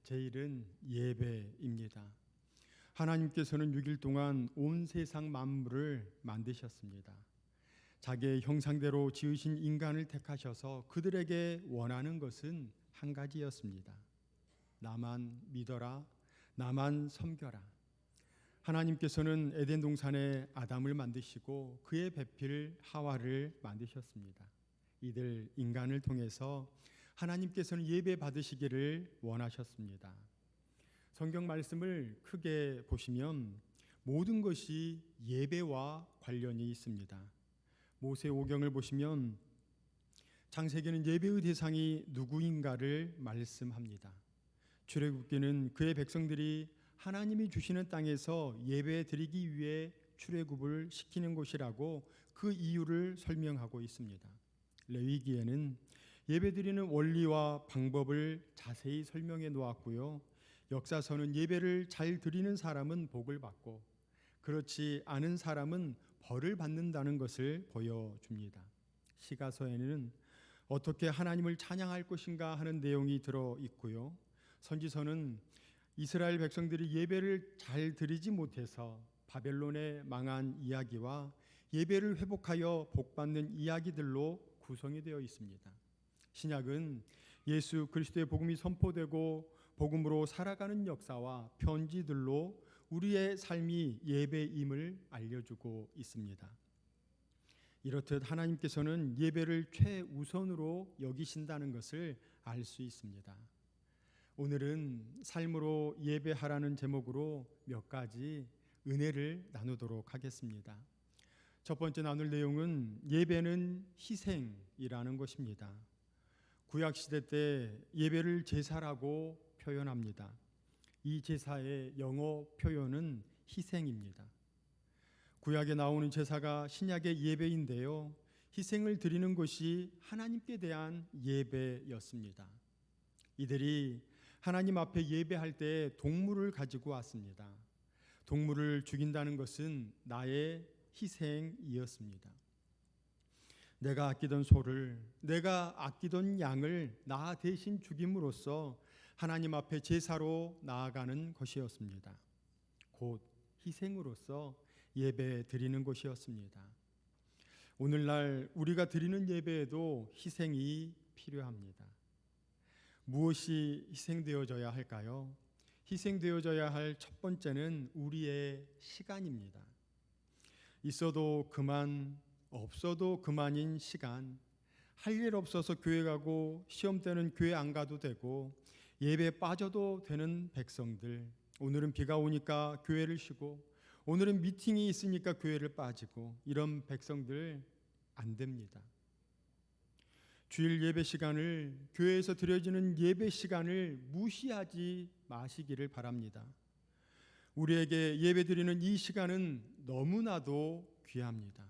제1은 예배입니다. 하나님께서는 6일 동안 온 세상 만물을 만드셨습니다. 자기의 형상대로 지으신 인간을 택하셔서 그들에게 원하는 것은 한 가지였습니다. 나만 믿어라, 나만 섬겨라. 하나님께서는 에덴 동산에 아담을 만드시고 그의 배필 하와를 만드셨습니다. 이들 인간을 통해서 하나님께서는 예배 받으시기를 원하셨습니다. 성경 말씀을 크게 보시면 모든 것이 예배와 관련이 있습니다. 모세오경을 보시면 창세기는 예배의 대상이 누구인가를 말씀합니다. 출애굽기는 그의 백성들이 하나님이 주시는 땅에서 예배 드리기 위해 출애굽을 시키는 곳이라고 그 이유를 설명하고 있습니다. 레위기에는 예배드리는 원리와 방법을 자세히 설명해 놓았고요. 역사서는 예배를 잘 드리는 사람은 복을 받고 그렇지 않은 사람은 벌을 받는다는 것을 보여줍니다. 시가서에는 어떻게 하나님을 찬양할 것인가 하는 내용이 들어 있고요. 선지서는 이스라엘 백성들이 예배를 잘 드리지 못해서 바벨론에 망한 이야기와 예배를 회복하여 복받는 이야기들로 구성이 되어 있습니다. 신약은 예수 그리스도의 복음이 선포되고 복음으로 살아가는 역사와 편지들로 우리의 삶이 예배임을 알려주고 있습니다. 이렇듯 하나님께서는 예배를 최우선으로 여기신다는 것을 알 수 있습니다. 오늘은 삶으로 예배하라는 제목으로 몇 가지 은혜를 나누도록 하겠습니다. 첫 번째 나눌 내용은 예배는 희생이라는 것입니다. 구약시대 때 예배를 제사라고 표현합니다. 이 제사의 영어 표현은 희생입니다. 구약에 나오는 제사가 신약의 예배인데요. 희생을 드리는 것이 하나님께 대한 예배였습니다. 이들이 하나님 앞에 예배할 때 동물을 가지고 왔습니다. 동물을 죽인다는 것은 나의 희생이었습니다. 내가 아끼던 소를, 내가 아끼던 양을 나 대신 죽임으로써 하나님 앞에 제사로 나아가는 것이었습니다. 곧 희생으로서 예배 드리는 것이었습니다. 오늘날 우리가 드리는 예배에도 희생이 필요합니다. 무엇이 희생되어져야 할까요? 희생되어져야 할 첫 번째는 우리의 시간입니다. 있어도 그만, 없어도 그만인 시간, 할 일 없어서 교회 가고 시험 때는 교회 안 가도 되고 예배에 빠져도 되는 백성들, 오늘은 비가 오니까 교회를 쉬고 오늘은 미팅이 있으니까 교회를 빠지고 이런 백성들 안 됩니다. 주일 예배 시간을, 교회에서 드려지는 예배 시간을 무시하지 마시기를 바랍니다. 우리에게 예배 드리는 이 시간은 너무나도 귀합니다.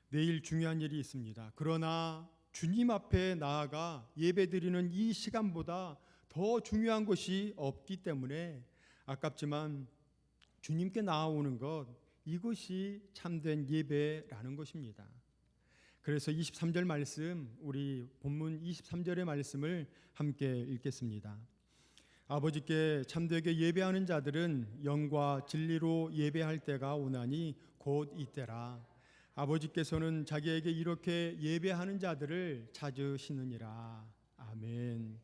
내일 중요한 일이 있습니다. 그러나 주님 앞에 나아가 예배 드리는 이 시간보다 더 중요한 것이 없기 때문에 아깝지만 주님께 나아오는 것, 이것이 참된 예배라는 것입니다. 그래서 23절 말씀, 우리 본문 23절의 말씀을 함께 읽겠습니다. 아버지께 참되게 예배하는 자들은 영과 진리로 예배할 때가 오나니 곧 이때라. 아버지께서는 자기에게 이렇게 예배하는 자들을 찾으시느니라. 아멘.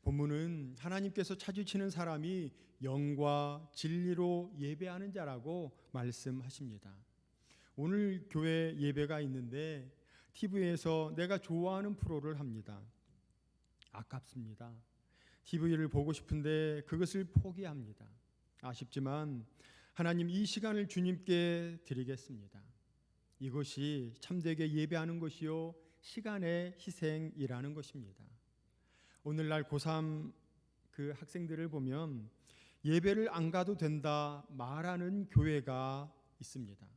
본문은 하나님께서 찾으시는 사람이 영과 진리로 예배하는 자라고 말씀하십니다. 오늘 교회 예배가 있는데 TV에서 내가 좋아하는 프로를 합니다. 아깝습니다. TV를 보고 싶은데 그것을 포기합니다. 아쉽지만 하나님 이 시간을 주님께 드리겠습니다. 이것이 참되게 예배하는 것이요 시간의 희생이라는 것입니다. 오늘날 고3 그 학생들을 보면 예배를 안 가도 된다 말하는 교회가 있습니다.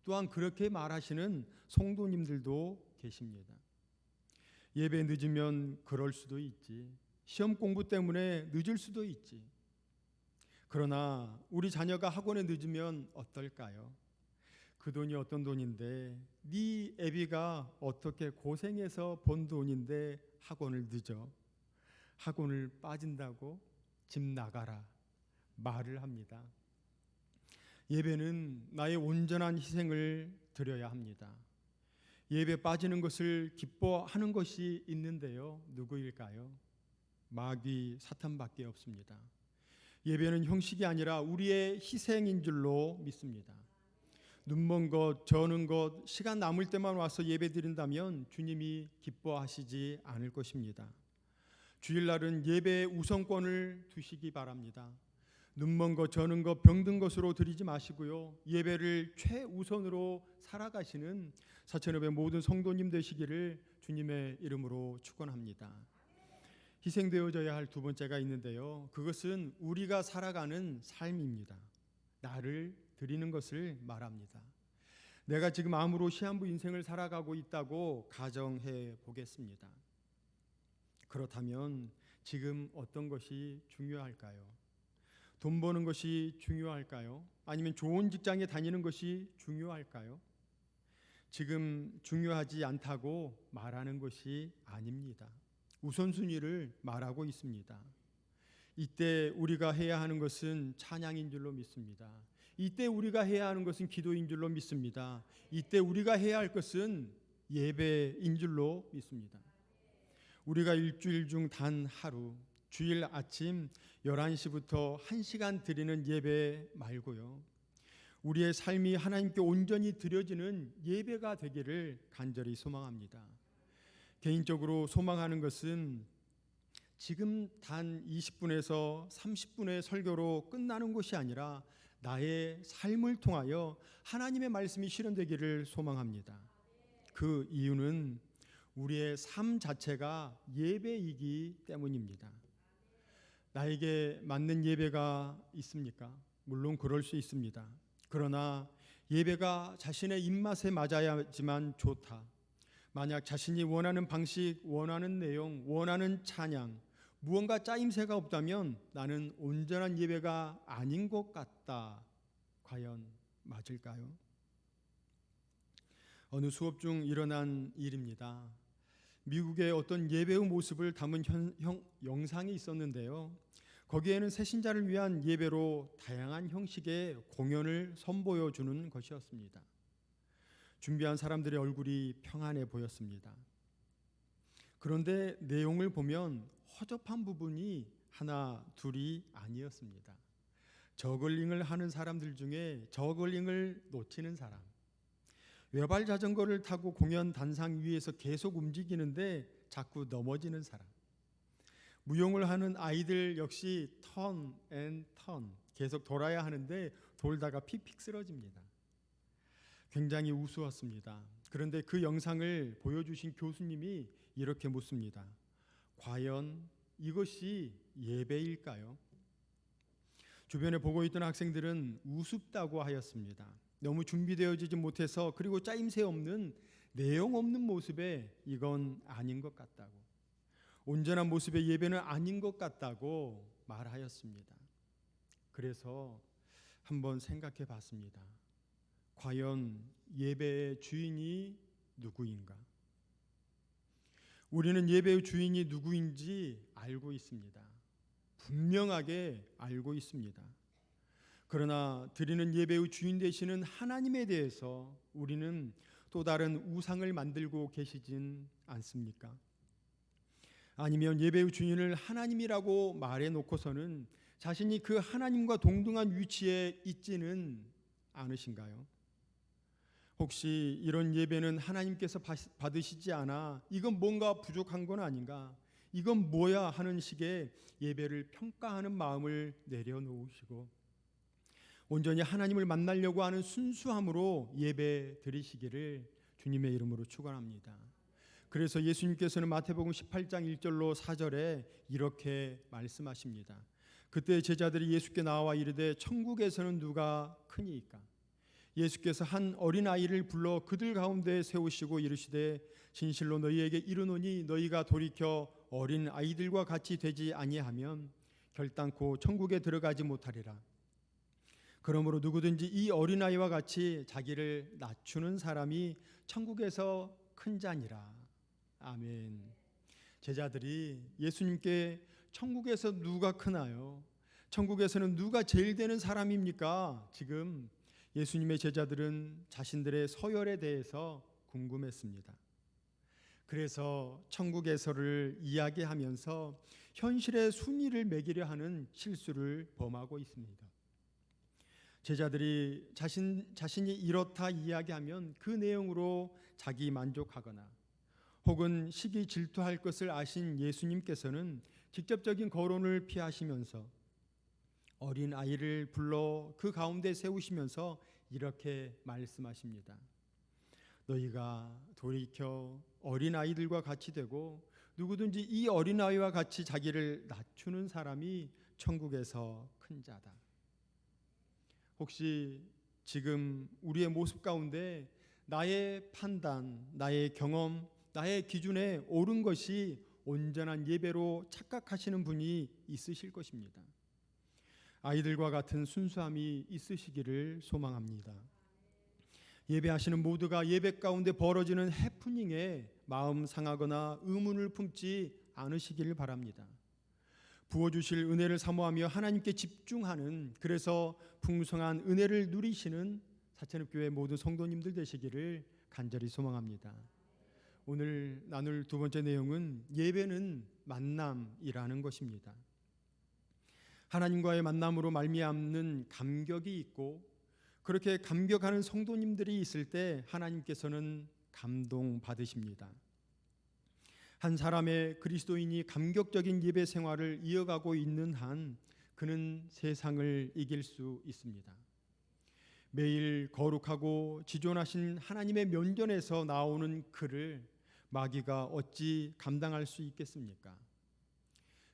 또한 그렇게 말하시는 성도님들도 계십니다. 예배 늦으면 그럴 수도 있지. 시험 공부 때문에 늦을 수도 있지. 그러나 우리 자녀가 학원에 늦으면 어떨까요? 그 돈이 어떤 돈인데, 네 애비가 어떻게 고생해서 번 돈인데 학원을 늦어? 학원을 빠진다고? 집 나가라 말을 합니다. 예배는 나의 온전한 희생을 드려야 합니다. 예배 빠지는 것을 기뻐하는 것이 있는데요. 누구일까요? 마귀 사탄밖에 없습니다. 예배는 형식이 아니라 우리의 희생인 줄로 믿습니다. 눈먼 것, 저는 것, 시간 남을 때만 와서 예배 드린다면 주님이 기뻐하시지 않을 것입니다. 주일날은 예배의 우선권을 두시기 바랍니다. 눈먼 것, 저는 것, 병든 것으로 드리지 마시고요. 예배를 최우선으로 살아가시는 사천읍의 모든 성도님 되시기를 주님의 이름으로 축원합니다. 희생되어져야 할 두 번째가 있는데요. 그것은 우리가 살아가는 삶입니다. 나를 드리는 것을 말합니다. 내가 지금 암으로 시한부 인생을 살아가고 있다고 가정해 보겠습니다. 그렇다면 지금 어떤 것이 중요할까요? 돈 버는 것이 중요할까요? 아니면 좋은 직장에 다니는 것이 중요할까요? 지금 중요하지 않다고 말하는 것이 아닙니다. 우선순위를 말하고 있습니다. 이때 우리가 해야 하는 것은 찬양인 줄로 믿습니다. 이때 우리가 해야 하는 것은 기도인 줄로 믿습니다. 이때 우리가 해야 할 것은 예배인 줄로 믿습니다. 우리가 일주일 중 단 하루, 주일 아침 11시부터 1시간 드리는 예배 말고요. 우리의 삶이 하나님께 온전히 드려지는 예배가 되기를 간절히 소망합니다. 개인적으로 소망하는 것은 지금 단 20분에서 30분의 설교로 끝나는 것이 아니라 나의 삶을 통하여 하나님의 말씀이 실현되기를 소망합니다. 그 이유는 우리의 삶 자체가 예배이기 때문입니다. 나에게 맞는 예배가 있습니까? 물론 그럴 수 있습니다. 그러나 예배가 자신의 입맛에 맞아야지만 좋다. 만약 자신이 원하는 방식, 원하는 내용, 원하는 찬양, 무언가 짜임새가 없다면 나는 온전한 예배가 아닌 것 같다. 과연 맞을까요? 어느 수업 중 일어난 일입니다. 미국의 어떤 예배의 모습을 담은 영상이 있었는데요. 거기에는 새신자를 위한 예배로 다양한 형식의 공연을 선보여 주는 것이었습니다. 준비한 사람들의 얼굴이 평안해 보였습니다. 그런데 내용을 보면 허접한 부분이 하나 둘이 아니었습니다. 저글링을 하는 사람들 중에 저글링을 놓치는 사람, 외발 자전거를 타고 공연 단상 위에서 계속 움직이는데 자꾸 넘어지는 사람, 무용을 하는 아이들 역시 턴 앤 턴 계속 돌아야 하는데 돌다가 픽픽 쓰러집니다. 굉장히 우스웠습니다. 그런데 그 영상을 보여주신 교수님이 이렇게 묻습니다. 과연 이것이 예배일까요? 주변에 보고 있던 학생들은 우습다고 하였습니다. 너무 준비되어지지 못해서 그리고 짜임새 없는 내용 없는 모습에 이건 아닌 것 같다고, 온전한 모습의 예배는 아닌 것 같다고 말하였습니다. 그래서 한번 생각해 봤습니다. 과연 예배의 주인이 누구인가? 우리는 예배의 주인이 누구인지 알고 있습니다. 분명하게 알고 있습니다. 그러나 드리는 예배의 주인 되시는 하나님에 대해서 우리는 또 다른 우상을 만들고 계시진 않습니까? 아니면 예배의 주인을 하나님이라고 말해 놓고서는 자신이 그 하나님과 동등한 위치에 있지는 않으신가요? 혹시 이런 예배는 하나님께서 받으시지 않아 이건 뭔가 부족한 건 아닌가? 이건 뭐야 하는 식의 예배를 평가하는 마음을 내려놓으시고 온전히 하나님을 만나려고 하는 순수함으로 예배 드리시기를 주님의 이름으로 축원합니다. 그래서 예수님께서는 마태복음 18장 1절로 4절에 이렇게 말씀하십니다. 그때 제자들이 예수께 나와 이르되 천국에서는 누가 크니이까? 예수께서 한 어린아이를 불러 그들 가운데 세우시고 이르시되 진실로 너희에게 이르노니 너희가 돌이켜 어린 아이들과 같이 되지 아니하면 결단코 천국에 들어가지 못하리라. 그러므로 누구든지 이 어린아이와 같이 자기를 낮추는 사람이 천국에서 큰 자니라. 아멘. 제자들이 예수님께 천국에서 누가 크나요? 천국에서는 누가 제일 되는 사람입니까? 지금 예수님의 제자들은 자신들의 서열에 대해서 궁금했습니다. 그래서 천국에서를 이야기하면서 현실의 순위를 매기려 하는 실수를 범하고 있습니다. 제자들이 자신이 이렇다 이야기하면 그 내용으로 자기 만족하거나 혹은 시기 질투할 것을 아신 예수님께서는 직접적인 거론을 피하시면서 어린 아이를 불러 그 가운데 세우시면서 이렇게 말씀하십니다. 너희가 돌이켜 어린 아이들과 같이 되고 누구든지 이 어린 아이와 같이 자기를 낮추는 사람이 천국에서 큰 자다. 혹시 지금 우리의 모습 가운데 나의 판단, 나의 경험, 나의 기준에 옳은 것이 온전한 예배로 착각하시는 분이 있으실 것입니다. 아이들과 같은 순수함이 있으시기를 소망합니다. 예배하시는 모두가 예배 가운데 벌어지는 해프닝에 마음 상하거나 의문을 품지 않으시기를 바랍니다. 부어주실 은혜를 사모하며 하나님께 집중하는, 그래서 풍성한 은혜를 누리시는 사천읍교회 모든 성도님들 되시기를 간절히 소망합니다. 오늘 나눌 두 번째 내용은 예배는 만남이라는 것입니다. 하나님과의 만남으로 말미암는 감격이 있고, 그렇게 감격하는 성도님들이 있을 때 하나님께서는 감동받으십니다. 한 사람의 그리스도인이 감격적인 예배 생활을 이어가고 있는 한 그는 세상을 이길 수 있습니다. 매일 거룩하고 지존하신 하나님의 면전에서 나오는 그를 마귀가 어찌 감당할 수 있겠습니까?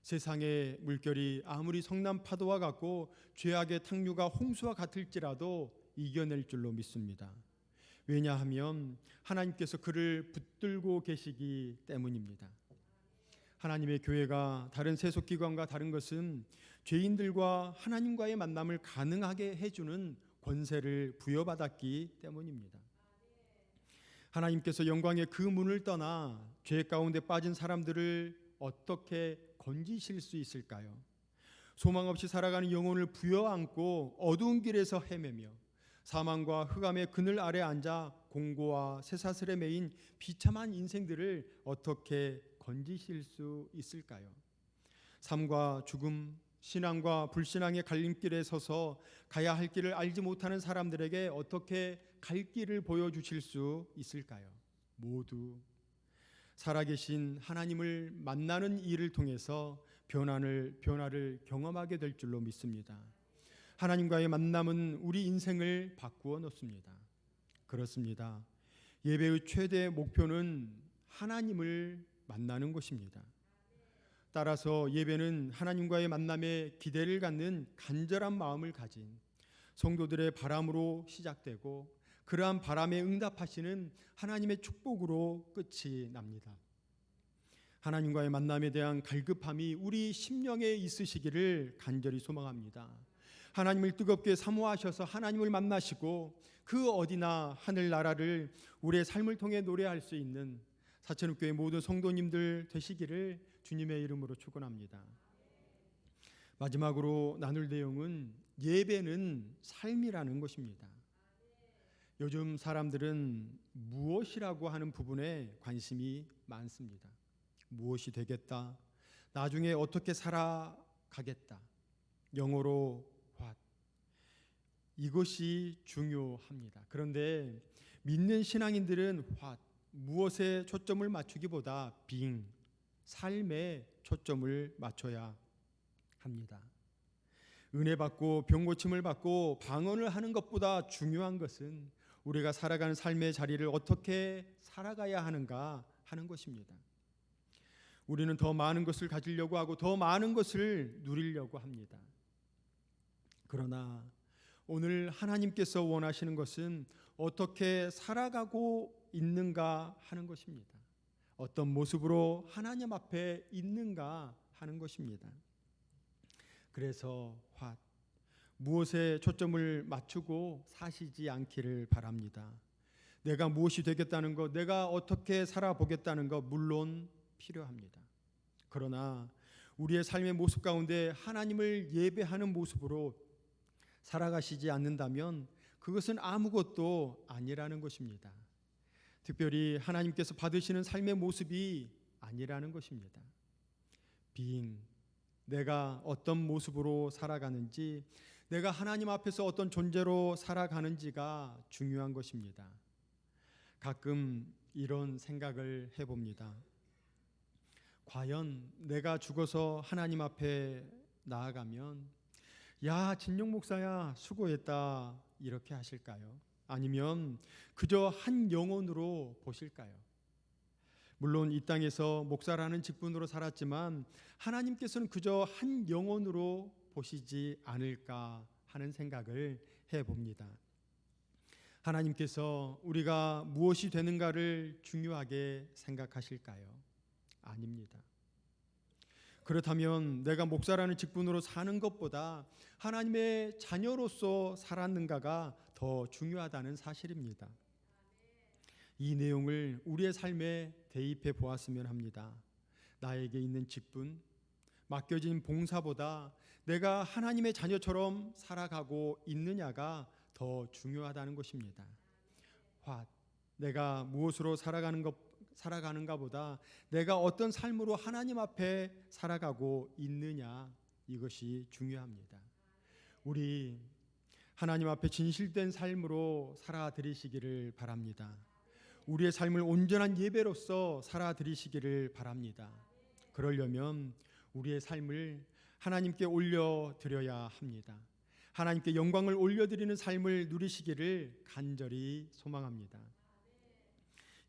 세상의 물결이 아무리 성난 파도와 같고 죄악의 탕류가 홍수와 같을지라도 이겨낼 줄로 믿습니다. 왜냐하면 하나님께서 그를 붙들고 계시기 때문입니다. 하나님의 교회가 다른 세속기관과 다른 것은 죄인들과 하나님과의 만남을 가능하게 해주는 권세를 부여받았기 때문입니다. 하나님께서 영광의 그 문을 떠나 죄 가운데 빠진 사람들을 어떻게 건지실 수 있을까요? 소망 없이 살아가는 영혼을 부여안고 어두운 길에서 헤매며 사망과 흑암의 그늘 아래 앉아 공고와 쇠사슬에 매인 비참한 인생들을 어떻게 건지실 수 있을까요? 삶과 죽음, 신앙과 불신앙의 갈림길에 서서 가야 할 길을 알지 못하는 사람들에게 어떻게 갈 길을 보여주실 수 있을까요? 모두 살아계신 하나님을 만나는 일을 통해서 변화를 경험하게 될 줄로 믿습니다. 하나님과의 만남은 우리 인생을 바꾸어 놓습니다. 그렇습니다. 예배의 최대 목표는 하나님을 만나는 것입니다. 따라서 예배는 하나님과의 만남에 기대를 갖는 간절한 마음을 가진 성도들의 바람으로 시작되고 그러한 바람에 응답하시는 하나님의 축복으로 끝이 납니다. 하나님과의 만남에 대한 갈급함이 우리 심령에 있으시기를 간절히 소망합니다. 하나님을 뜨겁게 사모하셔서 하나님을 만나시고 그 어디나 하늘나라를 우리의 삶을 통해 노래할 수 있는 사천읍교회 모든 성도님들 되시기를 주님의 이름으로 축원합니다. 마지막으로 나눌 내용은 예배는 삶이라는 것입니다. 요즘 사람들은 무엇이라고 하는 부분에 관심이 많습니다. 무엇이 되겠다, 나중에 어떻게 살아가겠다, 영어로 what, 이것이 중요합니다. 그런데 믿는 신앙인들은 what, 무엇에 초점을 맞추기보다 being, 삶에 초점을 맞춰야 합니다. 은혜 받고 병 고침을 받고 방언을 하는 것보다 중요한 것은 우리가 살아가는 삶의 자리를 어떻게 살아가야 하는가 하는 것입니다. 우리는 더 많은 것을 가지려고 하고 더 많은 것을 누리려고 합니다. 그러나 오늘 하나님께서 원하시는 것은 어떻게 살아가고 있는가 하는 것입니다. 어떤 모습으로 하나님 앞에 있는가 하는 것입니다. 그래서 무엇에 초점을 맞추고 사시지 않기를 바랍니다. 내가 무엇이 되겠다는 것, 내가 어떻게 살아보겠다는 것 물론 필요합니다. 그러나 우리의 삶의 모습 가운데 하나님을 예배하는 모습으로 살아가시지 않는다면 그것은 아무것도 아니라는 것입니다. 특별히 하나님께서 받으시는 삶의 모습이 아니라는 것입니다. 내가 어떤 모습으로 살아가는지, 내가 하나님 앞에서 어떤 존재로 살아가는지가 중요한 것입니다. 가끔 이런 생각을 해봅니다. 과연 내가 죽어서 하나님 앞에 나아가면 야, 진용 목사야 수고했다 이렇게 하실까요? 아니면 그저 한 영혼으로 보실까요? 물론 이 땅에서 목사라는 직분으로 살았지만 하나님께서는 그저 한 영혼으로 보시지 않을까 하는 생각을 해봅니다. 하나님께서 우리가 무엇이 되는가를 중요하게 생각하실까요? 아닙니다. 그렇다면 내가 목사라는 직분으로 사는 것보다 하나님의 자녀로서 살았는가가 더 중요하다는 사실입니다. 이 내용을 우리의 삶에 대입해 보았으면 합니다. 나에게 있는 직분, 맡겨진 봉사보다 내가 하나님의 자녀처럼 살아가고 있느냐가 더 중요하다는 것입니다. 내가 무엇으로 살아가는가 보다 내가 어떤 삶으로 하나님 앞에 살아가고 있느냐, 이것이 중요합니다. 우리 하나님 앞에 진실된 삶으로 살아드리시기를 바랍니다. 우리의 삶을 온전한 예배로서 살아드리시기를 바랍니다. 그러려면 우리의 삶을 하나님께 올려드려야 합니다. 하나님께 영광을 올려드리는 삶을 누리시기를 간절히 소망합니다.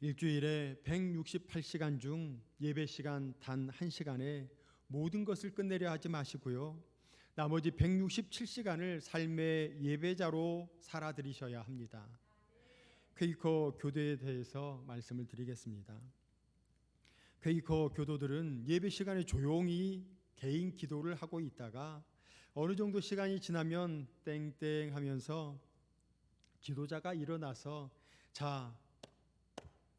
일주일에 168시간 중 예배 시간 단 1시간에 모든 것을 끝내려 하지 마시고요. 나머지 167시간을 삶의 예배자로 살아드리셔야 합니다. 퀘이커 교도에 대해서 말씀을 드리겠습니다. 퀘이커 교도들은 예배 시간에 조용히 개인 기도를 하고 있다가 어느 정도 시간이 지나면 땡땡 하면서 지도자가 일어나서 자,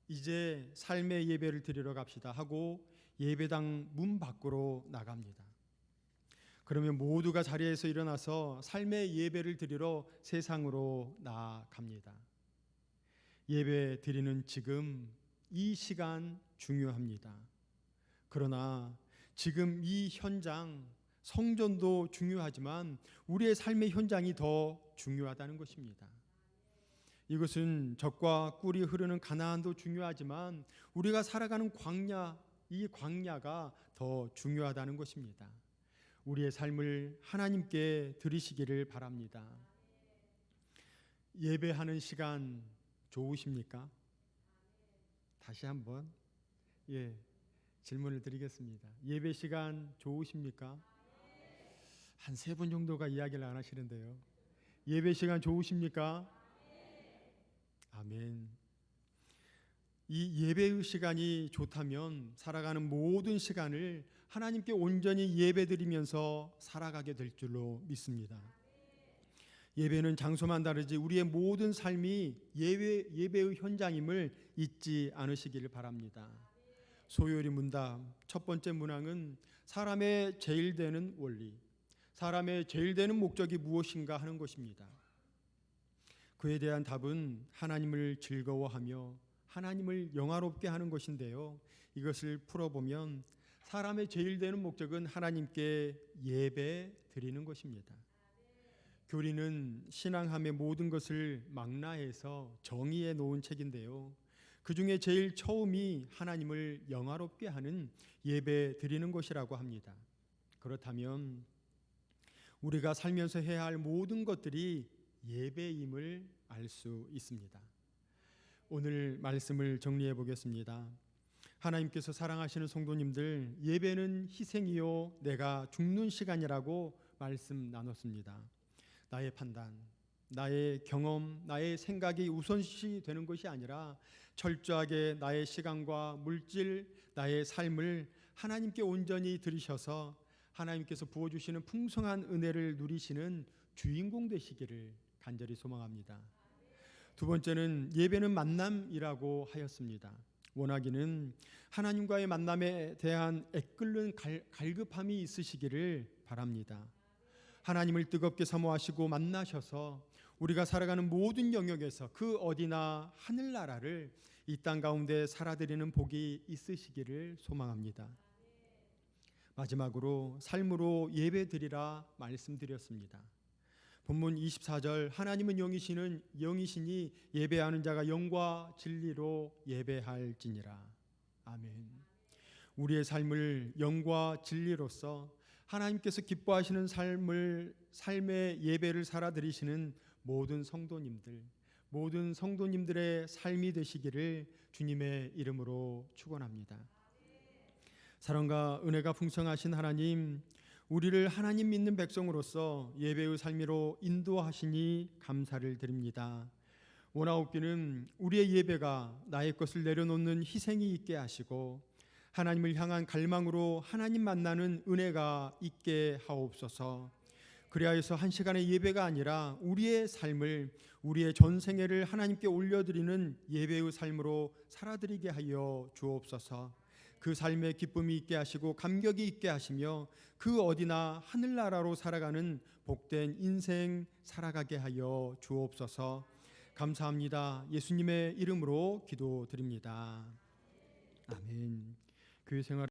이제 삶의 예배를 드리러 갑시다 하고 예배당 문 밖으로 나갑니다. 그러면 모두가 자리에서 일어나서 삶의 예배를 드리러 세상으로 나아갑니다. 예배 드리는 지금 이 시간 중요합니다. 그러나 지금 이 현장, 성전도 중요하지만 우리의 삶의 현장이 더 중요하다는 것입니다. 이것은 젖과 꿀이 흐르는 가나안도 중요하지만 우리가 살아가는 광야, 이 광야가 더 중요하다는 것입니다. 우리의 삶을 하나님께 드리시기를 바랍니다. 예배하는 시간 좋으십니까? 다시 한번 질문을 드리겠습니다. 예배 시간 좋으십니까? 한 3분 정도가 이야기를 안 하시는데요. 예배 시간 좋으십니까? 아멘. 이 예배의 시간이 좋다면 살아가는 모든 시간을 하나님께 온전히 예배드리면서 살아가게 될 줄로 믿습니다. 예배는 장소만 다르지 우리의 모든 삶이 예배의 현장임을 잊지 않으시기를 바랍니다. 소요리 문답 첫 번째 문항은 사람의 제일 되는 원리, 사람의 제일 되는 목적이 무엇인가 하는 것입니다. 그에 대한 답은 하나님을 즐거워하며 하나님을 영화롭게 하는 것인데요. 이것을 풀어보면 사람의 제일 되는 목적은 하나님께 예배 드리는 것입니다. 교리는 신앙함의 모든 것을 망라해서 정의해 놓은 책인데요. 그 중에 제일 처음이 하나님을 영화롭게 하는 예배 드리는 것이라고 합니다. 그렇다면 우리가 살면서 해야 할 모든 것들이 예배임을 알 수 있습니다. 오늘 말씀을 정리해 보겠습니다. 하나님께서 사랑하시는 성도님들, 예배는 희생이요 내가 죽는 시간이라고 말씀 나눴습니다. 나의 판단, 나의 경험, 나의 생각이 우선시 되는 것이 아니라 철저하게 나의 시간과 물질, 나의 삶을 하나님께 온전히 드리셔서 하나님께서 부어주시는 풍성한 은혜를 누리시는 주인공 되시기를 간절히 소망합니다. 두 번째는 예배는 만남이라고 하였습니다. 원하기는 하나님과의 만남에 대한 애끓는 갈급함이 있으시기를 바랍니다. 하나님을 뜨겁게 사모하시고 만나셔서 우리가 살아가는 모든 영역에서 그 어디나 하늘나라를 이 땅 가운데 살아드리는 복이 있으시기를 소망합니다. 마지막으로 삶으로 예배드리라 말씀드렸습니다. 본문 24절 하나님은 영이시니 예배하는 자가 영과 진리로 예배할지니라. 아멘. 우리의 삶을 영과 진리로서 하나님께서 기뻐하시는 삶의 예배를 살아드리시는 모든 성도님들의 삶이 되시기를 주님의 이름으로 축원합니다. 사랑과 은혜가 풍성하신 하나님, 우리를 하나님 믿는 백성으로서 예배의 삶으로 인도하시니 감사를 드립니다. 원하옵기는 우리의 예배가 나의 것을 내려놓는 희생이 있게 하시고 하나님을 향한 갈망으로 하나님 만나는 은혜가 있게 하옵소서. 그리하여서 한 시간의 예배가 아니라 우리의 삶을, 우리의 전생애를 하나님께 올려드리는 예배의 삶으로 살아드리게 하여 주옵소서. 그 삶에 기쁨이 있게 하시고 감격이 있게 하시며 그 어디나 하늘나라로 살아가는 복된 인생 살아가게 하여 주옵소서. 감사합니다. 예수님의 이름으로 기도드립니다. 아멘. 교회 생활